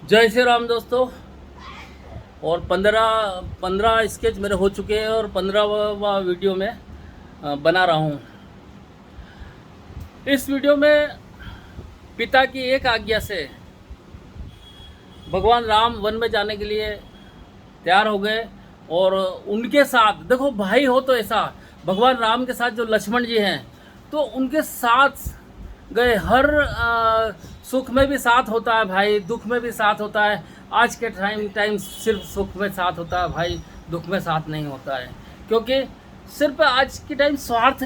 जय श्री राम दोस्तों। और 15 स्केच मेरे हो चुके हैं और 15वां वीडियो में बना रहा हूँ। इस वीडियो में पिता की एक आज्ञा से भगवान राम वन में जाने के लिए तैयार हो गए। और उनके साथ देखो, भाई हो तो ऐसा, भगवान राम के साथ जो लक्ष्मण जी हैं तो उनके साथ गए। हर सुख में भी साथ होता है भाई, दुख में भी साथ होता है। आज के टाइम सिर्फ सुख में साथ होता है भाई, दुख में साथ नहीं होता है। क्योंकि सिर्फ आज के टाइम स्वार्थ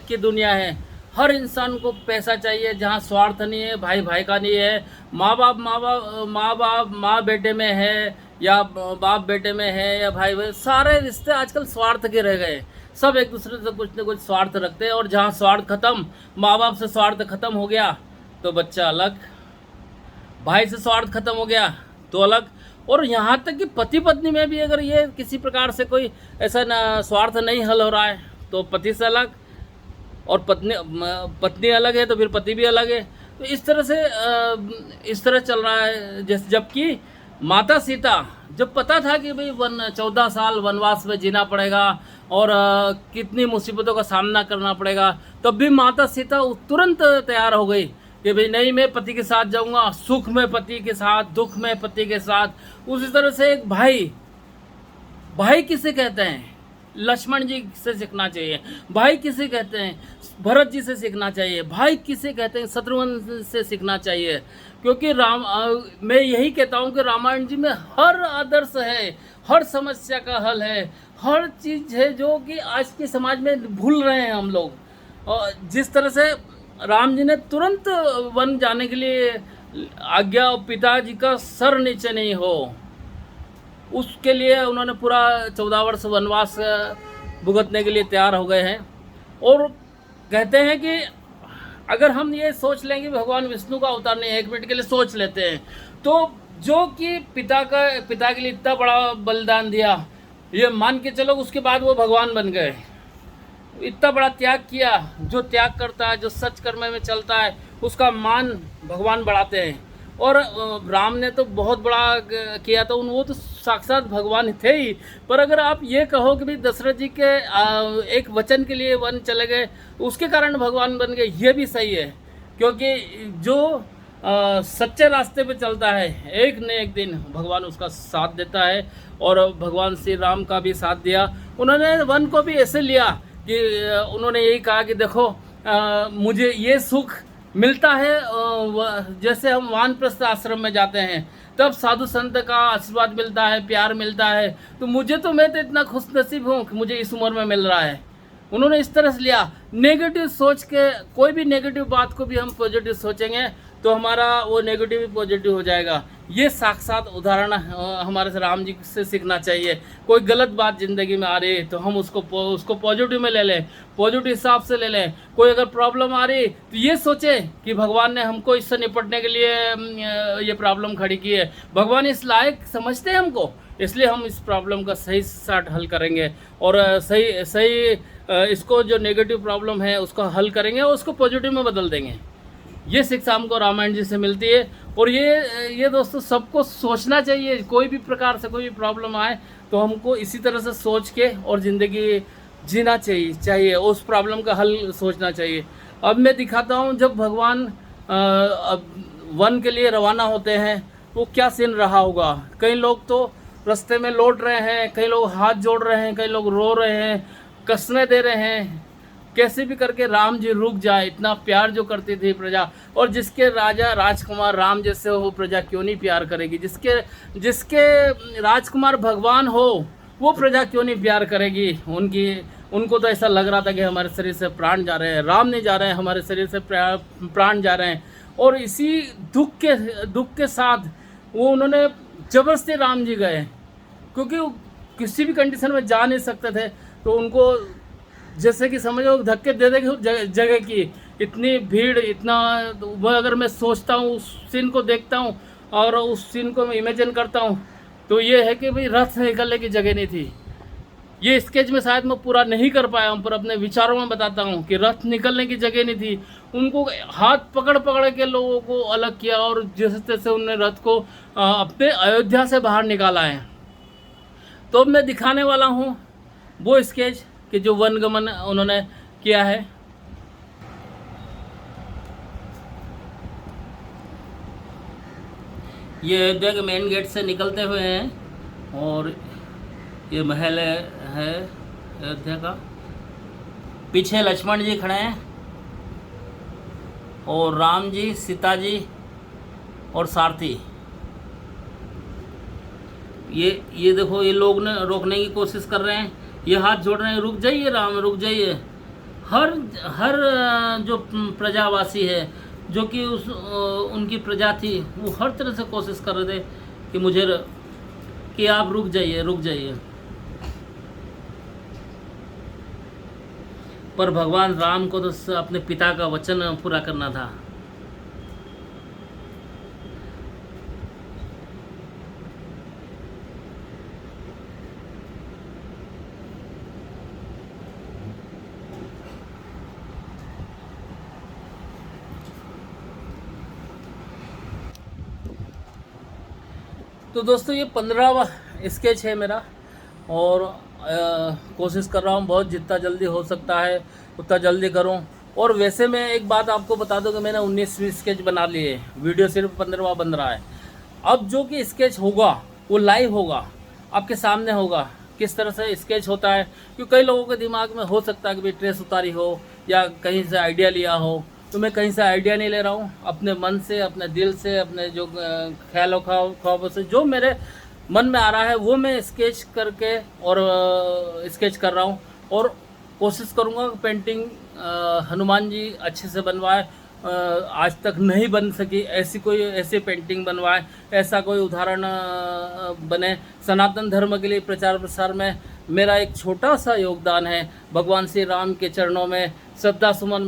की दुनिया है। हर इंसान को पैसा चाहिए, जहाँ स्वार्थ नहीं है, भाई भाई का नहीं है। माँ बाप माँ बेटे में है, या बाप बेटे में है, या भाई भाई, सारे रिश्ते आजकल स्वार्थ के रह गए। सब एक दूसरे से कुछ न कुछ स्वार्थ रखते हैं। और जहाँ स्वार्थ खत्म, माँ बाप से स्वार्थ खत्म हो गया तो बच्चा अलग, भाई से स्वार्थ खत्म हो गया तो अलग। और यहाँ तक कि पति पत्नी में भी अगर ये किसी प्रकार से कोई ऐसा स्वार्थ नहीं हल हो रहा है तो पति से अलग, और पत्नी अलग है तो फिर पति भी अलग है। तो इस तरह चल रहा है। जबकि माता सीता, जब पता था कि भाई 14 साल वनवास में जीना पड़ेगा और कितनी मुसीबतों का सामना करना पड़ेगा, तब भी माता सीता तुरंत तैयार हो गई कि भाई नहीं, मैं पति के साथ जाऊंगा, सुख में पति के साथ, दुख में पति के साथ। उसी तरह से एक भाई किसे कहते हैं, लक्ष्मण जी से सीखना चाहिए। भाई किसे कहते हैं, भरत जी से सीखना चाहिए। भाई किसे कहते हैं, शत्रुघ्न से सीखना चाहिए। क्योंकि मैं यही कहता हूँ कि रामायण जी में हर आदर्श है, हर समस्या का हल है, हर चीज़ है जो कि आज के समाज में भूल रहे हैं हम लोग। और जिस तरह से राम जी ने तुरंत वन जाने के लिए आज्ञा, पिताजी का सर नीचे नहीं हो, उसके लिए उन्होंने पूरा 14 वर्ष वनवास भुगतने के लिए तैयार हो गए हैं। और कहते हैं कि अगर हम ये सोच लेंगे भगवान विष्णु का अवतार नहीं है, एक मिनट के लिए सोच लेते हैं, तो जो कि पिता के लिए इतना बड़ा बलिदान दिया, ये मान के चलो, उसके बाद वो भगवान बन गए। इतना बड़ा त्याग किया, जो त्याग करता है, जो सच कर्म में चलता है, उसका मान भगवान बढ़ाते हैं। और राम ने तो बहुत बड़ा किया था, वो तो साक्षात भगवान थे ही। पर अगर आप ये कहो कि भाई दशरथ जी के एक वचन के लिए वन चले गए, उसके कारण भगवान बन गए, ये भी सही है। क्योंकि जो सच्चे रास्ते पे चलता है, एक न एक दिन भगवान उसका साथ देता है। और भगवान श्री राम का भी साथ दिया। उन्होंने वन को भी ऐसे लिया कि उन्होंने यही कहा कि देखो, मुझे ये सुख मिलता है जैसे हम वानप्रस्थ आश्रम में जाते हैं तब साधु संत का आशीर्वाद मिलता है, प्यार मिलता है। तो मैं तो इतना खुशनसीब हूँ कि मुझे इस उम्र में मिल रहा है। उन्होंने इस तरह से लिया। नेगेटिव सोच के, कोई भी नेगेटिव बात को भी हम पॉजिटिव सोचेंगे तो हमारा वो नेगेटिव भी पॉजिटिव हो जाएगा। ये साक्षात उदाहरण हमारे से राम जी से सीखना चाहिए। कोई गलत बात ज़िंदगी में आ रही है तो हम उसको पॉजिटिव में ले लें, पॉजिटिव हिसाब से ले लें। कोई अगर प्रॉब्लम आ रही तो ये सोचें कि भगवान ने हमको इससे निपटने के लिए ये प्रॉब्लम खड़ी की है, भगवान इस लायक समझते हैं हमको, इसलिए हम इस प्रॉब्लम का सही साथ हल करेंगे। और सही इसको जो नेगेटिव प्रॉब्लम है उसको हल करेंगे और उसको पॉजिटिव में बदल देंगे। ये शिक्षा हमको रामायण जी से मिलती है। और ये दोस्तों सबको सोचना चाहिए। कोई भी प्रकार से कोई भी प्रॉब्लम आए तो हमको इसी तरह से सोच के और ज़िंदगी जीना चाहिए, उस प्रॉब्लम का हल सोचना चाहिए। अब मैं दिखाता हूँ जब भगवान वन के लिए रवाना होते हैं तो क्या सीन रहा होगा। कई लोग तो रास्ते में लौट रहे हैं, कई लोग हाथ जोड़ रहे हैं, कई लोग रो रहे हैं, कसमें दे रहे हैं, कैसे भी करके राम जी रुक जाए। इतना प्यार जो करती थी प्रजा, और जिसके राजा राजकुमार राम जैसे हो, प्रजा क्यों नहीं प्यार करेगी। जिसके राजकुमार भगवान हो वो प्रजा क्यों नहीं प्यार करेगी। उनको तो ऐसा लग रहा था कि हमारे शरीर से प्राण जा रहे हैं, राम नहीं जा रहे हैं, हमारे शरीर से प्राण जा रहे हैं। और इसी दुख के साथ उन्होंने जबरदस्ती राम जी गए, क्योंकि वो किसी भी कंडीशन में जा नहीं सकते थे। तो उनको जैसे कि समझो धक्के दे देंगे जगह की, इतनी भीड़, इतना। वह अगर मैं सोचता हूँ, उस सीन को देखता हूँ और उस सीन को मैं इमेजिन करता हूँ तो ये है कि भाई रथ निकलने की जगह नहीं थी। ये स्केच में शायद मैं पूरा नहीं कर पाया हूँ, पर अपने विचारों में बताता हूँ कि रथ निकलने की जगह नहीं थी, उनको हाथ पकड़ पकड़ के लोगों को अलग किया और जैसे तैसे उन्होंने रथ को अपने अयोध्या से बाहर निकाला है। तो अब मैं दिखाने वाला हूँ वो स्केच कि जो वनगमन उन्होंने किया है। ये अयोध्या के मेन गेट से निकलते हुए हैं और ये महल है अयोध्या का। पीछे लक्ष्मण जी खड़े हैं और राम जी, सीता जी और सारथी। ये देखो, ये लोग ने रोकने की कोशिश कर रहे हैं, ये हाथ जोड़ रहे हैं, रुक जाइए राम, रुक जाइए। हर हर जो प्रजावासी है, जो कि उनकी प्रजा थी, वो हर तरह से कोशिश कर रहे थे कि आप रुक जाइए, रुक जाइए। पर भगवान राम को तो अपने पिता का वचन पूरा करना था। तो दोस्तों ये 15वां स्केच है मेरा और कोशिश कर रहा हूँ बहुत, जितना जल्दी हो सकता है उतना जल्दी करूँ। और वैसे मैं एक बात आपको बता दूँ कि मैंने 19 स्केच बना लिए, वीडियो सिर्फ 15वां बन रहा है। अब जो कि स्केच होगा वो लाइव होगा, आपके सामने होगा किस तरह से स्केच होता है। क्योंकि कई लोगों के दिमाग में हो सकता है कि भाई ट्रेस उतारी हो या कहीं से आइडिया लिया हो, तो मैं कहीं से आइडिया नहीं ले रहा हूँ, अपने मन से, अपने दिल से, अपने जो ख्यालों ख्वाबों से जो मेरे मन में आ रहा है वो मैं स्केच करके और स्केच कर रहा हूँ। और कोशिश करूँगा कि पेंटिंग हनुमान जी अच्छे से बनवाए, आज तक नहीं बन सकी ऐसी पेंटिंग बनवाए, ऐसा कोई उदाहरण बने। सनातन धर्म के लिए प्रचार प्रसार में मेरा एक छोटा सा योगदान है। भगवान श्री राम के चरणों में श्रद्धा सुमन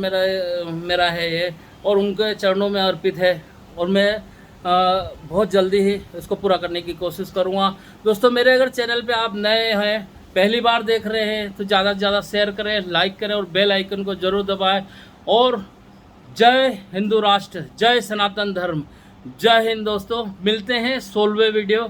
मेरा है ये, और उनके चरणों में अर्पित है, और मैं बहुत जल्दी ही इसको पूरा करने की कोशिश करूँगा। दोस्तों मेरे अगर चैनल पे आप नए हैं, पहली बार देख रहे हैं, तो ज़्यादा से ज़्यादा शेयर करें, लाइक करें और बेल आइकन को ज़रूर दबाएं। और जय हिंदू राष्ट्र, जय सनातन धर्म, जय हिंद। दोस्तों मिलते हैं 16वें वीडियो